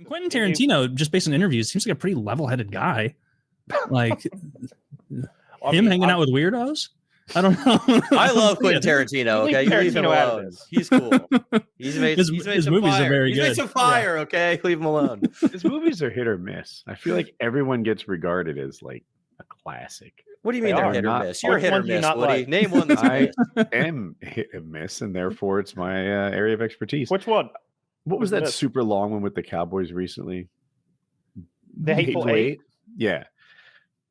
Quentin Tarantino, just based on interviews, seems like a pretty level-headed guy. Like him hanging out with weirdos. I don't know. I love Quentin Tarantino. Okay, you leave him alone. He's cool. He's made his some movies fire. are very He's good. made some fire. Okay, leave him alone. His movies are hit or miss. I feel like everyone gets regarded as like a classic. What do you mean they're hit or miss? You're hit or miss, Woody. Like? Name one that's I am hit and miss, and therefore it's my area of expertise. Which one? What was that super long one with the Cowboys recently? The Hateful Eight? Yeah.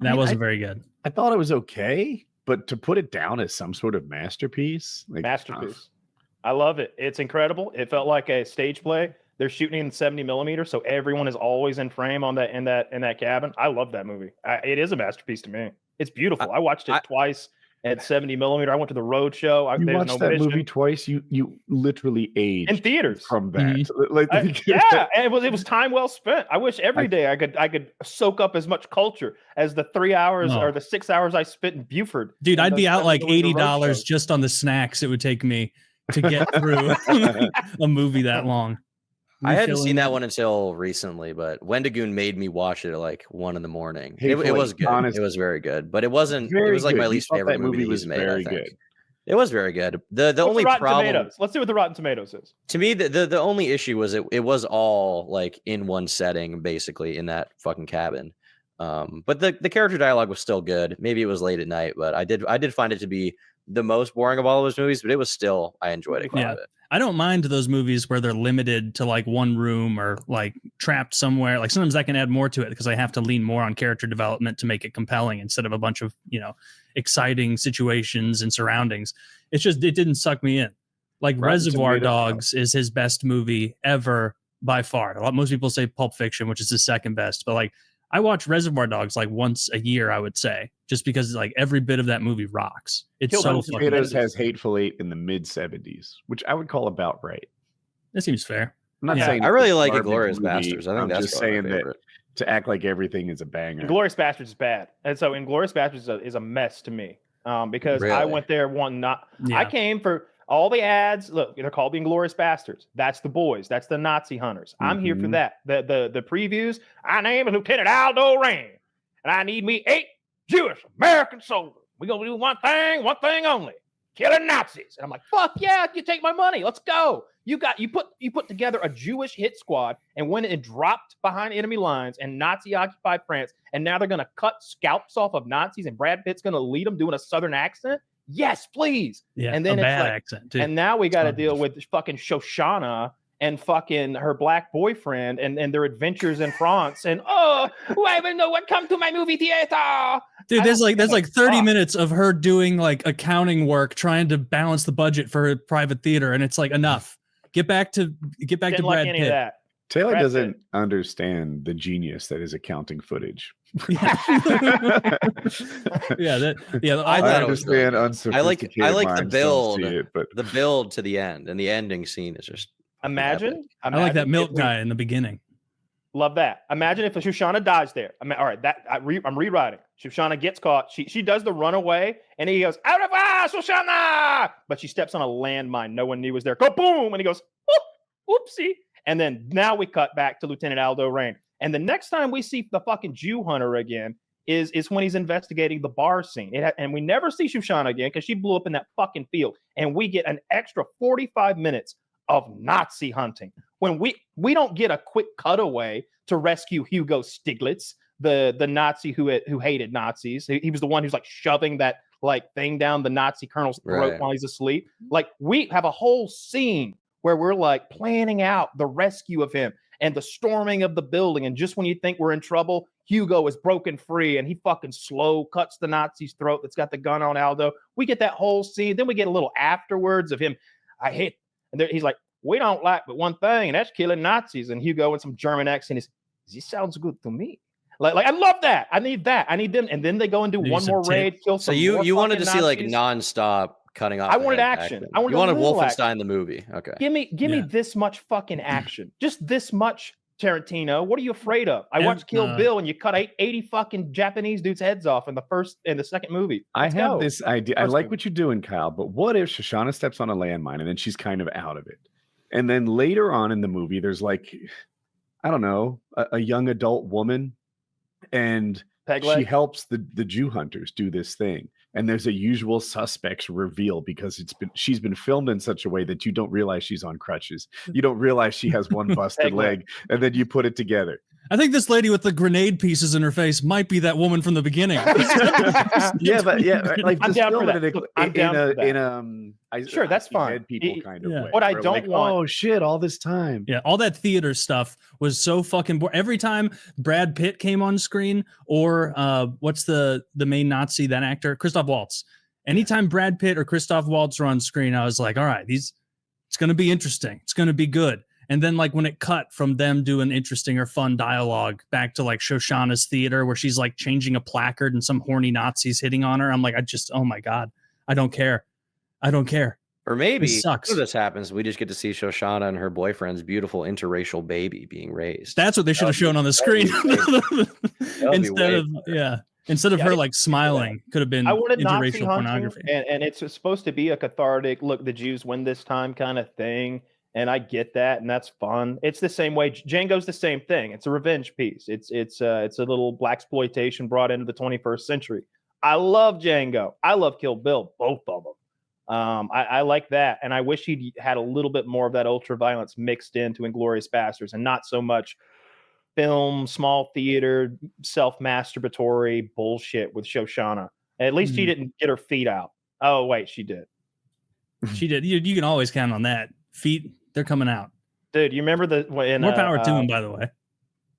That wasn't very good. I thought it was okay, but to put it down as some sort of masterpiece, I love it. It's incredible. It felt like a stage play. They're shooting in 70 millimeter, so everyone is always in frame on that in that cabin. I love that movie. It is a masterpiece to me. It's beautiful. I watched it twice at 70 millimeter. I went to the road show. You watched that movie twice. You literally aged in theaters from that. And it was time well spent. I wish every day I could soak up as much culture as the 3 hours or the 6 hours I spent in Buford. Dude, I'd be out like $80 just on the snacks it would take me to get through a movie that long. I hadn't seen that one until recently, but Wendigoon made me watch it at like 1 a.m. It was good. It was very good, but it wasn't. It was like my least favorite movie he's made. I think it was very good. The only problem. Tomatoes? Let's see what the Rotten Tomatoes is. To me, the only issue was it was all like in one setting, basically in that fucking cabin. But the character dialogue was still good. Maybe it was late at night, but I did find it to be the most boring of all of those movies. But it was still, I enjoyed it quite a bit. I don't mind those movies where they're limited to like one room or like trapped somewhere. Like sometimes I can add more to it because I have to lean more on character development to make it compelling instead of a bunch of, exciting situations and surroundings. It's just, it didn't suck me in. Like Reservoir Dogs is his best movie ever by far. Most people say Pulp Fiction, which is his second best, but like I watch Reservoir Dogs like once a year, I would say, just because like every bit of that movie rocks. It's so fucking Tomatoes has Hateful Eight in the mid 70s, which I would call about right. That seems fair. I'm not saying I really like Inglourious Bastards. I think that's just saying that to act like everything is a banger. Inglourious Bastards is bad, and so Inglourious Bastards is a mess to me because I went there I came for all the ads. Look, they're called the Inglourious Bastards. That's the boys. That's the Nazi hunters. I'm here for that. The previews. My name is Lieutenant Aldo Rain, and I need me 8 Jewish American soldiers. We're gonna do one thing only: killing Nazis. And I'm like, fuck yeah! You take my money. Let's go. You put together a Jewish hit squad and went and dropped behind enemy lines and Nazi occupied France, and now they're gonna cut scalps off of Nazis, and Brad Pitt's gonna lead them doing a Southern accent. Yes, please. Yeah, and then a it's bad like, accent too. And now we got to deal with fucking Shoshana and fucking her black boyfriend and their adventures in France. And why will no one come to my movie theater? Dude, there's like 30 minutes of her doing like accounting work, trying to balance the budget for her private theater, and it's like enough. Get back to Brad Pitt. Taylor doesn't understand the genius that is accounting footage. I understand unsophisticated. I like the build, the build to the end, and the ending scene is just. Imagine I like that milk guy in the beginning. Love that. Imagine if Shoshana dies there. I mean, all right, I'm rewriting. Shoshana gets caught. She does the runaway, and he goes, "Out of Shoshana!" But she steps on a landmine no one knew was there. Go boom, and he goes, "Whoopsie!" And then now we cut back to Lieutenant Aldo Rain. And the next time we see the fucking Jew hunter again is when he's investigating the bar scene. And we never see Shoshana again because she blew up in that fucking field. And we get an extra 45 minutes of Nazi hunting when we don't get a quick cutaway to rescue Hugo Stiglitz, the Nazi who hated Nazis. He was the one who's like shoving that like thing down the Nazi colonel's throat while he's asleep. Like we have a whole scene where we're like planning out the rescue of him and the storming of the building. And just when you think we're in trouble, Hugo is broken free and he fucking slow cuts the Nazi's throat that's got the gun on Aldo. We get that whole scene. Then we get a little afterwards of him. And he's like, we don't like but one thing, and that's killing Nazis. And Hugo in some German accent is, this sounds good to me. Like I love that. I need that. I need them. And then they go and do one more raid, kill some. So you wanted to see like nonstop cutting off. I wanted action. I wanted Wolfenstein the movie. Okay. Give me this much fucking action. Just this much, Tarantino. What are you afraid of? I watched Kill Bill and you cut 80 fucking Japanese dudes' heads off in the second movie. I have this idea. I like what you're doing, Kyle, but what if Shoshana steps on a landmine and then she's kind of out of it? And then later on in the movie, there's like, I don't know, a young adult woman, and Peg she leg? helps the Jew hunters do this thing. And there's a usual suspects reveal because she's been filmed in such a way that you don't realize she's on crutches. You don't realize she has one busted Peg leg. leg, and then you put it together. I think this lady with the grenade pieces in her face might be that woman from the beginning. Yeah, but like I'm just down film for it that. Look, I'm down for that. Sure, that's fine. Dead people kind of Yeah. way. What I where don't like, want- oh shit, all this time. Yeah, all that theater stuff was so fucking boring. Every time Brad Pitt came on screen, or what's the main Nazi, that actor, Christoph Waltz. Anytime Brad Pitt or Christoph Waltz are on screen, I was like, all right, it's going to be interesting. It's going to be good. And then like when it cut from them doing interesting or fun dialogue back to like Shoshana's theater, where she's like changing a placard and some horny Nazis hitting on her, I'm like, oh my God, I don't care. Or maybe This sucks. after this happens, we just get to see Shoshana and her boyfriend's beautiful interracial baby being raised. That's what they should have shown on the screen. Instead of her like smiling, could have been I wanted Nazi interracial hunting, pornography. and it's supposed to be a cathartic, look, the Jews win this time kind of thing. And I get that, and that's fun. It's the same way. Django's the same thing. It's a revenge piece. It's a little blaxploitation brought into the 21st century. I love Django. I love Kill Bill, both of them. I like that, and I wish he'd had a little bit more of that ultra violence mixed into Inglourious Basterds, and not so much film, small theater, self-masturbatory bullshit with Shoshana. At least she didn't get her feet out. Oh wait, she did. She did. You can always count on that. Feet, they're coming out. Dude, you remember more power to him, by the way.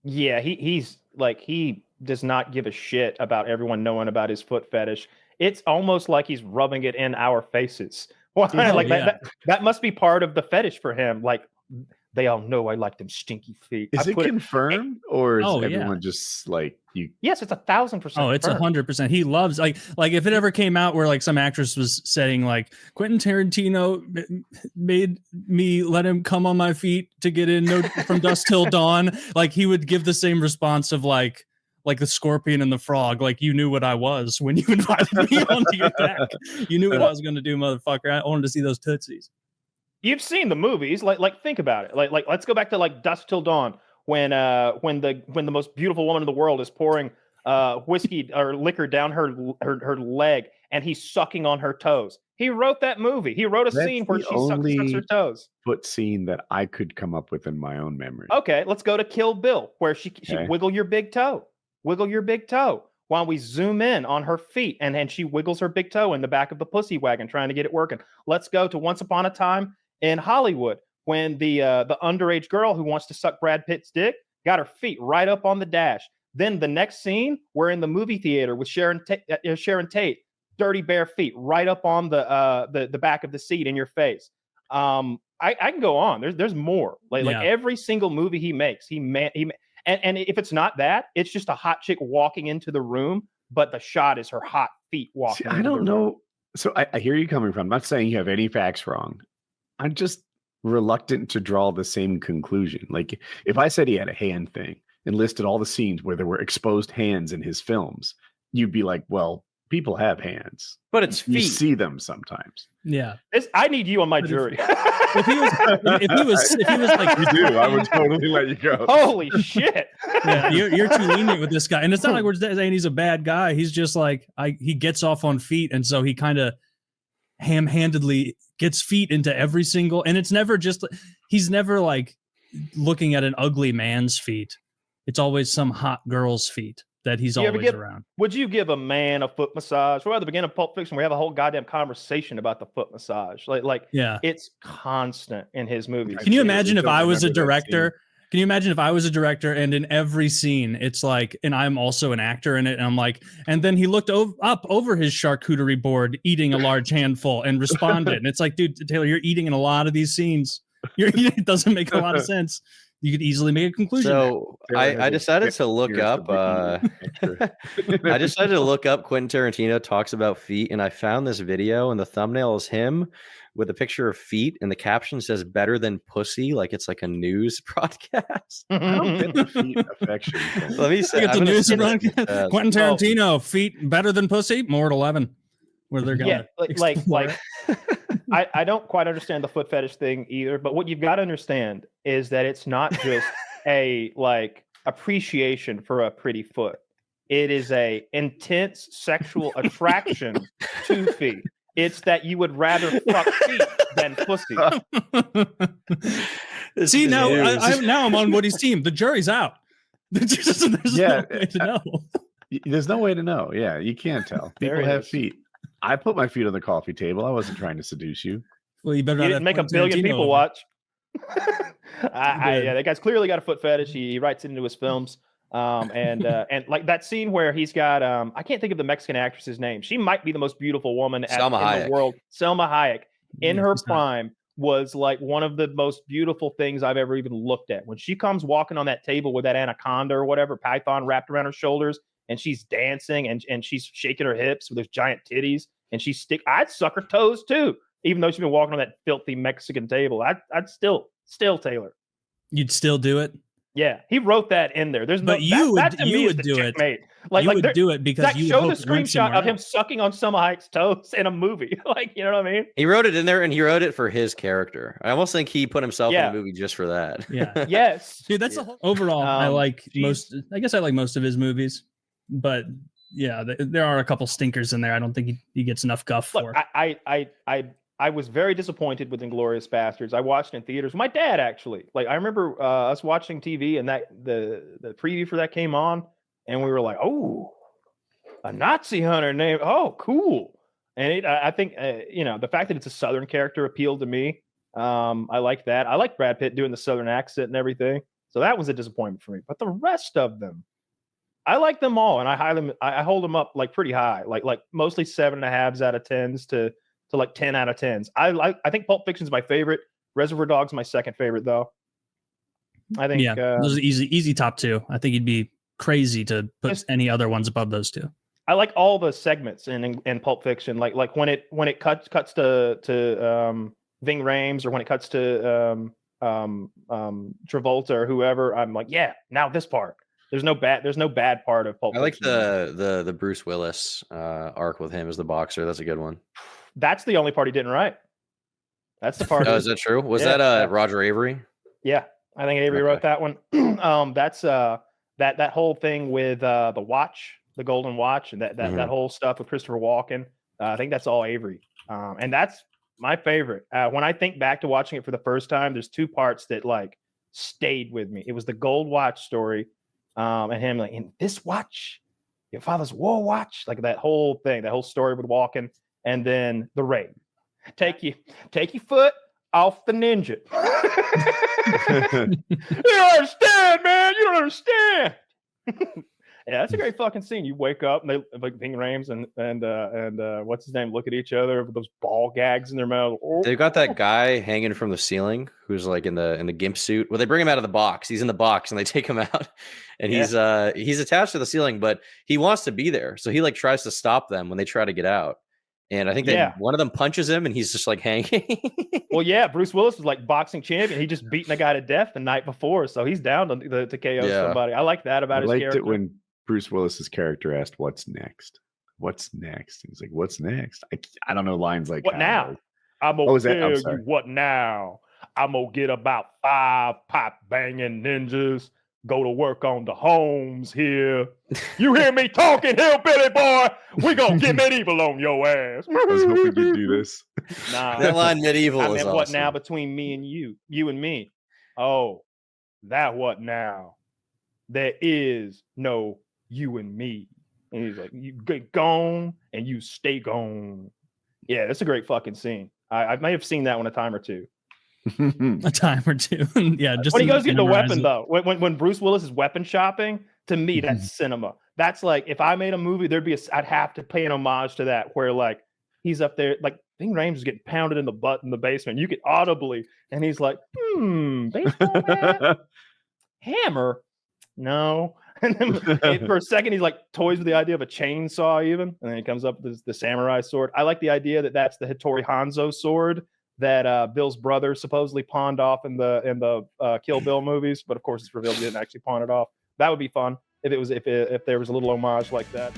Yeah, he's like, he does not give a shit about everyone knowing about his foot fetish. It's almost like he's rubbing it in our faces. That must be part of the fetish for him. Like, they all know I like them stinky feet. Is it confirmed, or is everyone just like you? Yes, it's 1,000%. Oh, it's 100%. He loves like if it ever came out where like some actress was saying like Quentin Tarantino made me let him come on my feet to get in from dusk till dawn, like he would give the same response of like the scorpion and the frog. Like, you knew what I was when you invited me onto your deck. You knew what I was going to do, motherfucker. I wanted to see those tootsies. You've seen the movies, like think about it. Like let's go back to like Dusk Till Dawn, when the most beautiful woman in the world is pouring whiskey or liquor down her leg, and he's sucking on her toes. He wrote that movie. He wrote a scene where she sucks her toes. Foot scene that I could come up with in my own memory. Okay, let's go to Kill Bill, where she wiggle your big toe, while we zoom in on her feet, and she wiggles her big toe in the back of the pussy wagon trying to get it working. Let's go to Once Upon a Time in Hollywood, when the underage girl who wants to suck Brad Pitt's dick got her feet right up on the dash. Then the next scene, we're in the movie theater with Sharon Tate, dirty bare feet right up on the back of the seat in your face. I can go on. There's more. Like every single movie he makes, and if it's not that, it's just a hot chick walking into the room, but the shot is her hot feet walking. See, I don't know. So I hear you coming from. I'm not saying you have any facts wrong. I'm just reluctant to draw the same conclusion. Like, if I said he had a hand thing and listed all the scenes where there were exposed hands in his films, you'd be like, well, people have hands, but it's feet. You see them sometimes. Yeah, I need you on my jury. if he was like, you do, I would totally let you go. Holy shit! Yeah, you're too lenient with this guy, and it's not like we're saying he's a bad guy. He's just like he gets off on feet, and so he kind of ham-handedly gets feet into every single, and it's never just, he's never like looking at an ugly man's feet. It's always some hot girl's feet that he's always around. Would you give a man a foot massage? We're at the beginning of Pulp Fiction. We have a whole goddamn conversation about the foot massage. Like it's constant in his movies. Can you imagine if I was a director? Can you imagine if I was a director and in every scene it's like, and I'm also an actor in it, and I'm like, and then he looked up over his charcuterie board eating a large handful and responded. And it's like, dude, Taylor, you're eating in a lot of these scenes. It doesn't make a lot of sense. You could easily make a conclusion. So I decided to look up. I decided to look up Quentin Tarantino talks about feet, and I found this video, and the thumbnail is him with a picture of feet, and the caption says "better than pussy," like it's like a news broadcast. I don't get the feet affection. Let me say, it's a news broadcast. Quentin Tarantino, feet better than pussy. More at 11. Where they're going? Yeah, I don't quite understand the foot fetish thing either. But what you've got to understand is that it's not just a like appreciation for a pretty foot. It is a intense sexual attraction to feet. It's that you would rather fuck feet than pussy. See, now I'm on Woody's team. The jury's out. There's no way to know. There's no way to know. Yeah, you can't tell. People have feet. I put my feet on the coffee table. I wasn't trying to seduce you. Well, you better not didn't make a billion people watch. Yeah, that guy's clearly got a foot fetish. He writes it into his films. And like that scene where he's got I can't think of the Mexican actress's name. She might be the most beautiful woman in the world. Selma Hayek in her prime was like one of the most beautiful things I've ever even looked at. When she comes walking on that table with that anaconda or whatever python wrapped around her shoulders, and she's dancing and she's shaking her hips with those giant titties, and I'd suck her toes too, even though she's been walking on that filthy Mexican table. I'd still Taylor. You'd still do it? Yeah, he wrote that in there. There's no. But you would do it. Like you would do it because that you show the screenshot of him sucking on Selma Hayek's toes in a movie. Like, you know what I mean? He wrote it in there, and he wrote it for his character. I almost think he put himself in the movie just for that. Yeah. Yes. Dude, that's overall. I like most. I guess I like most of his movies, but yeah, there are a couple stinkers in there. I don't think he gets enough guff for. I was very disappointed with Inglourious Bastards. I watched it in theaters. My dad actually. Like, I remember us watching TV, and that the preview for that came on, and we were like, "Oh, a Nazi hunter named. Oh, cool." And I think the fact that it's a Southern character appealed to me. I like that. I like Brad Pitt doing the Southern accent and everything. So that was a disappointment for me. But the rest of them, I like them all, and I hold them up like pretty high, like mostly 7.5s out of 10s to like 10 out of 10s. I think Pulp Fiction is my favorite. Reservoir Dogs my second favorite, though. I think those are easy top two. I think you'd be crazy to put any other ones above those two. I like all the segments in Pulp Fiction, like when it cuts to Ving Rhames, or when it cuts to Travolta or whoever. I'm like, yeah, now this part. There's no bad part of Pulp Fiction. I like the Bruce Willis arc with him as the boxer. That's a good one. That's the only part he didn't write. That's the part. Oh, is that true? Was that Roger Avery? Yeah, I think Avery wrote that one. That's that whole thing with the watch, the golden watch, and that whole stuff with Christopher Walken. I think that's all Avery, and that's my favorite. When I think back to watching it for the first time, there's two parts that like stayed with me. It was the gold watch story, and him like, in this watch, your father's war watch, like that whole thing, that whole story with Walken. And then the raid. Take your foot off the ninja. You don't understand, man. You don't understand. Yeah, that's a great fucking scene. You wake up and they like Ving Rhames and what's his name look at each other with those ball gags in their mouth. Oh. They've got that guy hanging from the ceiling who's like in the gimp suit. Well, they bring him out of the box. He's in the box and they take him out, and he's attached to the ceiling, but he wants to be there. So he like tries to stop them when they try to get out. And I think one of them punches him, and he's just like hanging. Well, yeah, Bruce Willis was like boxing champion. He just beaten a guy to death the night before, so he's down to KO somebody. I like that about his character. I liked it when Bruce Willis's character asked, "What's next? What's next?" He's like, "What's next?" I don't know lines like what now? I'm gonna tell you what now. I'm gonna get about 5 pop banging ninjas. Go to work on the homes here. You hear me talking, hillbilly boy? We gonna get medieval on your ass. I was hoping you'd do this. Nah, that line medieval is awesome. What now between me and you and me? Oh, that what now? There is no you and me. And he's like, you get gone and you stay gone. Yeah, that's a great fucking scene. I may have seen that one a time or two. A time or two. Yeah, just when he goes to get the weapon though, when Bruce Willis is weapon shopping, to me that's cinema. That's like, if I made a movie, I'd have to pay an homage to that, where like he's up there, like Ving Rhames is getting pounded in the butt in the basement. You could audibly, and he's like, baseball bat? Hammer? No. And then for a second, he's like toys with the idea of a chainsaw even, and then he comes up with the samurai sword. I like the idea that that's the Hattori Hanzo sword that Bill's brother supposedly pawned off in the Kill Bill movies, but of course it's revealed he didn't actually pawn it off. That would be fun if there was a little homage like that.